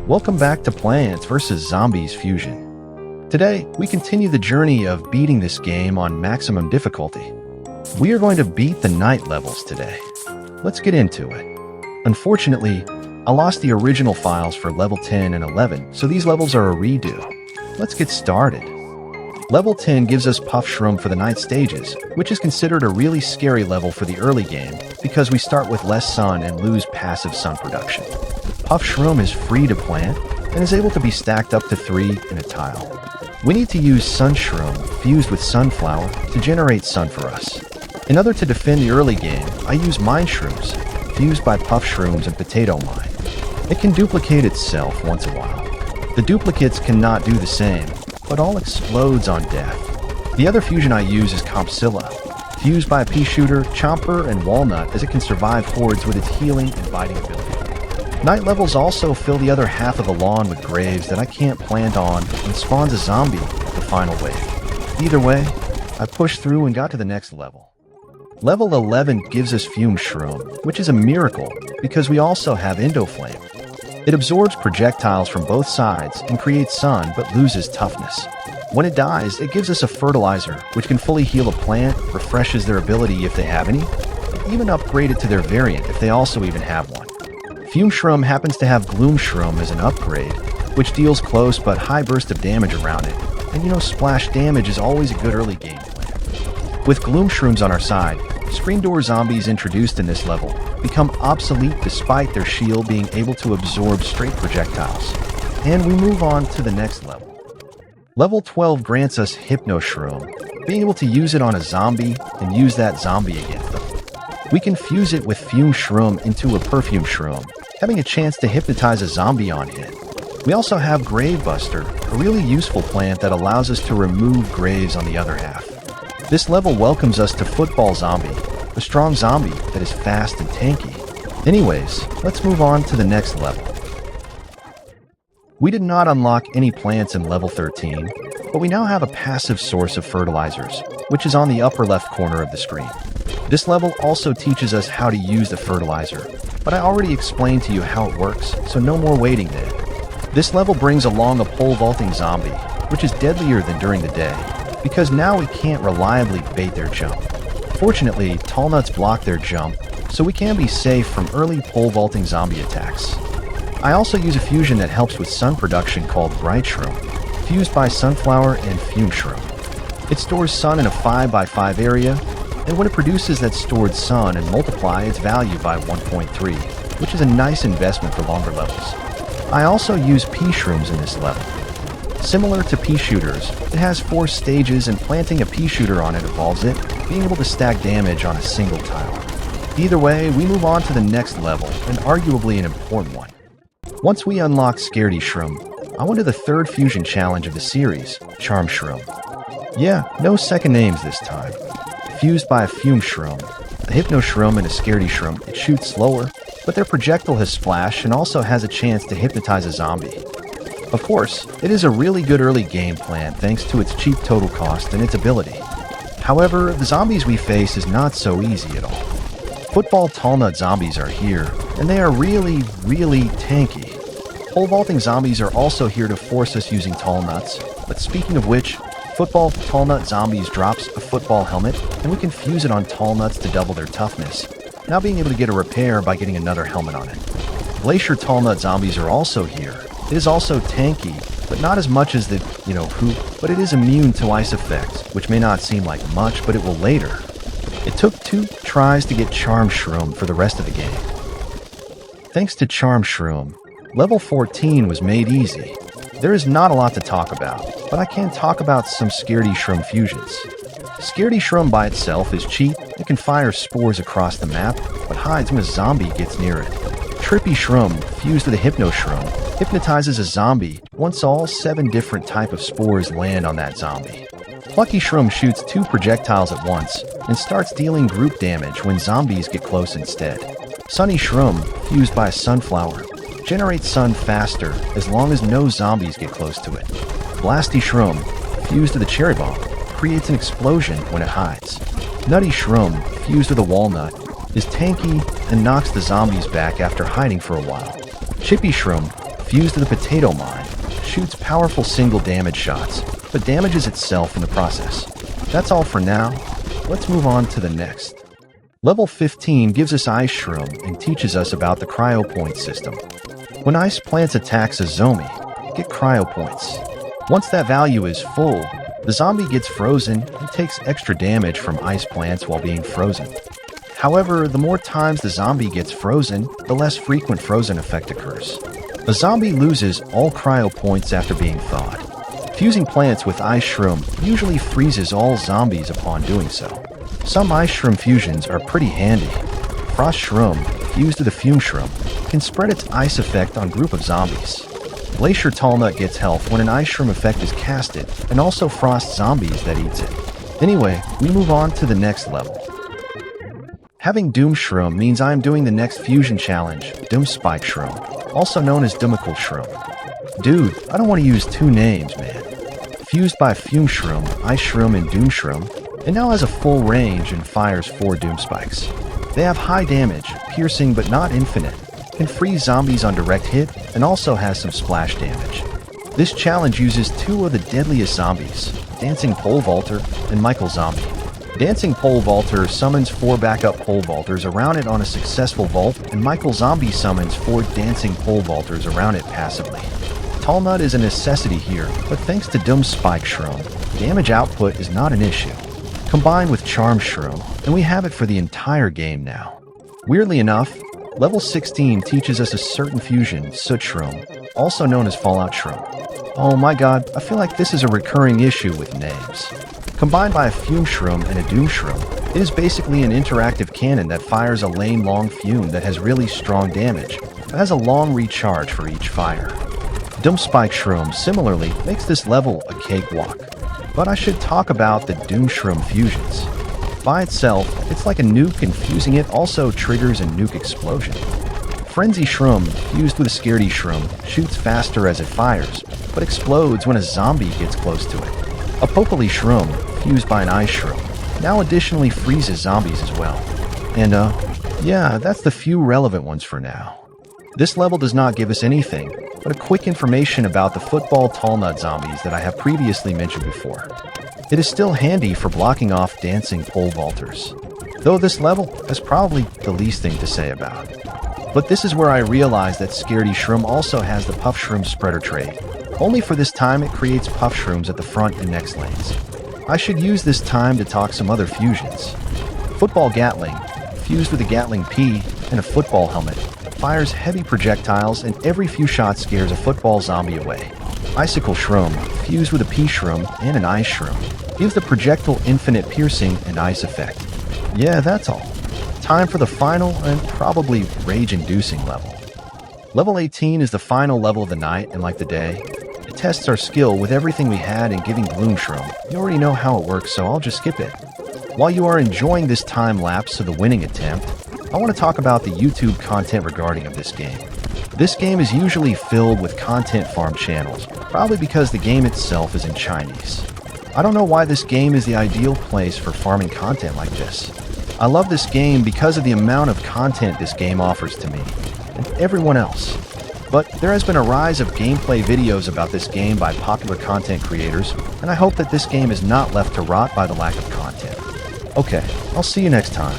Welcome back to Plants vs. Zombies Fusion. Today, we continue the journey of beating this game on maximum difficulty. We are going to beat the night levels today. Let's get into it. Unfortunately, I lost the original files for level 10 and 11, so these levels are a redo. Let's get started. Level 10 gives us Puff Shroom for the night stages, which is considered a really scary level for the early game because we start with less sun and lose passive sun production. Puff Shroom is free to plant and is able to be stacked up to 3 in a tile. We need to use Sun Shroom fused with Sunflower to generate sun for us. In order to defend the early game, I use Mine Shrooms, fused by Puff Shrooms and Potato Mine. It can duplicate itself once in a while. The duplicates cannot do the same, but all explodes on death. The other fusion I use is Compsilla, fused by a Pea Shooter, Chomper, and Walnut as it can survive hordes with its healing and biting ability. Night levels also fill the other half of the lawn with graves that I can't plant on and spawns a zombie at the final wave. Either way, I pushed through and got to the next level. Level 11 gives us Fume Shroom, which is a miracle because we also have Endoflame. It absorbs projectiles from both sides and creates sun but loses toughness. When it dies, it gives us a fertilizer, which can fully heal a plant, refreshes their ability if they have any, and even upgrade it to their variant if they also even have one. Fume Shroom happens to have Gloom Shroom as an upgrade, which deals close but high burst of damage around it, and splash damage is always a good early game plan. With Gloom Shrooms on our side, Screen Door zombies introduced in this level become obsolete despite their shield being able to absorb straight projectiles. And we move on to the next level. Level 12 grants us Hypno Shroom, being able to use it on a zombie and use that zombie against them. We can fuse it with Fume Shroom into a Perfume Shroom, having a chance to hypnotize a zombie on hit. We also have Grave Buster, a really useful plant that allows us to remove graves on the other half. This level welcomes us to Football Zombie, a strong zombie that is fast and tanky. Anyways, let's move on to the next level. We did not unlock any plants in level 13, but we now have a passive source of fertilizers, which is on the upper left corner of the screen. This level also teaches us how to use the fertilizer, but I already explained to you how it works, so no more waiting then. This level brings along a pole vaulting zombie, which is deadlier than during the day, because now we can't reliably bait their jump. Fortunately, tall nuts block their jump, so we can be safe from early pole vaulting zombie attacks. I also use a fusion that helps with sun production called Bright Shroom, fused by Sunflower and Fume Shroom. It stores sun in a 5x5 area, and when it produces that stored sun and multiply its value by 1.3, which is a nice investment for longer levels. I also use Pea Shrooms in this level. Similar to Pea Shooters, it has 4 stages and planting a Pea Shooter on it evolves it, being able to stack damage on a single tile. Either way, we move on to the next level, and arguably an important one. Once we unlock Scaredy Shroom, I went to the third fusion challenge of the series, Charm Shroom. Yeah, no second names this time. Fused by a Fume Shroom, a Hypno Shroom, and a Scaredy Shroom, it shoots slower, but their projectile has splash and also has a chance to hypnotize a zombie. Of course, it is a really good early game plan thanks to its cheap total cost and its ability. However, the zombies we face is not so easy at all. Football Tallnut zombies are here, and they are really tanky. Pole vaulting zombies are also here to force us using tall nuts, but speaking of which, Football Tallnut zombies drops a football helmet, and we can fuse it on tall nuts to double their toughness, now being able to get a repair by getting another helmet on it. Glacier Tallnut zombies are also here. It is also tanky, but not as much as the, hoop, but it is immune to ice effects, which may not seem like much, but it will later. It took 2 tries to get Charm Shroom for the rest of the game. Thanks to Charm Shroom, level 14 was made easy. There is not a lot to talk about, but I can talk about some Scaredy Shroom fusions. Scaredy Shroom by itself is cheap, it can fire spores across the map, but hides when a zombie gets near it. Trippy Shroom, fused with a Hypno Shroom, hypnotizes a zombie once all 7 different type of spores land on that zombie. Plucky Shroom shoots 2 projectiles at once and starts dealing group damage when zombies get close instead. Sunny Shroom, fused by a Sunflower, generates sun faster as long as no zombies get close to it. Blasty Shroom, fused to the Cherry Bomb, creates an explosion when it hides. Nutty Shroom, fused with a Walnut, is tanky and knocks the zombies back after hiding for a while. Chippy Shroom, fused to the potato mine, shoots powerful single damage shots, but damages itself in the process. That's all for now. Let's move on to the next. Level 15 gives us Ice Shroom and teaches us about the Cryo Point system. When Ice Plants attacks a zombie, get Cryo Points. Once that value is full, the zombie gets frozen and takes extra damage from Ice Plants while being frozen. However, the more times the zombie gets frozen, the less frequent frozen effect occurs. A zombie loses all Cryo Points after being thawed. Fusing plants with Ice Shroom usually freezes all zombies upon doing so. Some Ice Shroom fusions are pretty handy. Frost Shroom, fused to the Fume Shroom, can spread its ice effect on group of zombies. Glacier Tallnut gets health when an Ice Shroom effect is casted, and also frosts zombies that eats it. Anyway, we move on to the next level. Having Doom Shroom means I am doing the next fusion challenge, Doom Spike Shroom, also known as Doomical Shroom. Dude, I don't want to use two names, man. Fused by Fume Shroom, Ice Shroom, and Doom Shroom, it now has a full range and fires 4 Doom Spikes. They have high damage, piercing but not infinite, can freeze zombies on direct hit, and also has some splash damage. This challenge uses 2 of the deadliest zombies, Dancing Pole Vaulter and Michael Zombie. Dancing Pole Vaulter summons 4 backup Pole Vaulters around it on a successful vault, and Michael Zombie summons 4 Dancing Pole Vaulters around it passively. Tallnut is a necessity here, but thanks to Doom Spike Shroom, damage output is not an issue. Combined with Charm Shroom, and we have it for the entire game now. Weirdly enough, level 16 teaches us a certain fusion, Soot Shroom, also known as Fallout Shroom. Oh my god, I feel like this is a recurring issue with names. Combined by a Fume Shroom and a Doom Shroom, it is basically an interactive cannon that fires a lane-long fume that has really strong damage, but has a long recharge for each fire. Doom Spike Shroom similarly makes this level a cakewalk. But I should talk about the Doom Shroom fusions. By itself, it's like a nuke, and fusing it also triggers a nuke explosion. Frenzy Shroom, fused with a Scaredy Shroom, shoots faster as it fires, but explodes when a zombie gets close to it. Apocalypse Shroom, fused by an Ice Shroom, now additionally freezes zombies as well. And yeah, that's the few relevant ones for now. This level does not give us anything, but a quick information about the football Tallnut zombies that I have previously mentioned before. It is still handy for blocking off Dancing Pole Vaulters, though this level is probably the least thing to say about. But this is where I realized that Scaredy Shroom also has the Puff Shroom spreader trait. Only for this time it creates Puff Shrooms at the front and next lanes. I should use this time to talk some other fusions. Football Gatling, fused with a Gatling P and a football helmet, fires heavy projectiles, and every few shots scares a football zombie away. Icicle Shroom, fused with a P Shroom and an Ice Shroom, gives the projectile infinite piercing and ice effect. Yeah, that's all. Time for the final and probably rage-inducing level. Level 18 is the final level of the night, and like the day, it tests our skill with everything we had in giving Gloom Shroom. You already know how it works, so I'll just skip it. While you are enjoying this time lapse of the winning attempt, I want to talk about the YouTube content regarding of this game. This game is usually filled with content farm channels, probably because the game itself is in Chinese. I don't know why this game is the ideal place for farming content like this. I love this game because of the amount of content this game offers to me, and everyone else. But there has been a rise of gameplay videos about this game by popular content creators, and I hope that this game is not left to rot by the lack of content. Okay, I'll see you next time.